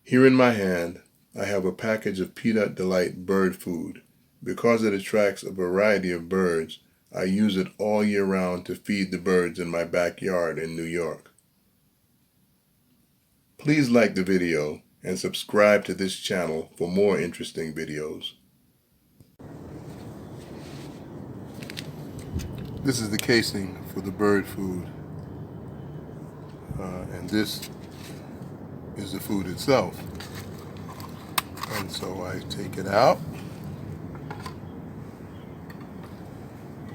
Here in my hand, I have a package of Peanut Delight bird food. Because it attracts a variety of birds, I use it all year round to feed the birds in my backyard in New York. Please like the video and subscribe to this channel for more interesting videos. This is the casing for the bird food, and this is the food itself. And so I take it out,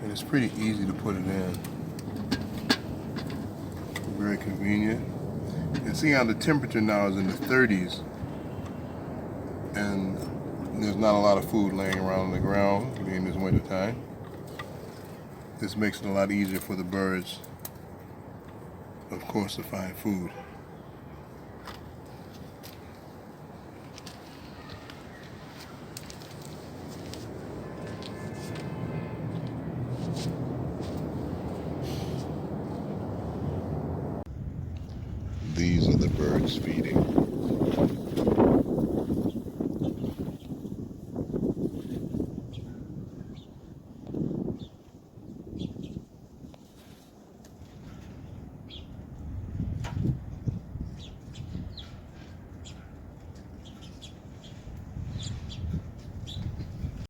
and it's pretty easy to put it in. Very convenient. And see how the temperature now is in the 30s, and there's not a lot of food laying around on the ground being this winter time. This makes it a lot easier for the birds, of course, to find food. These are the birds feeding.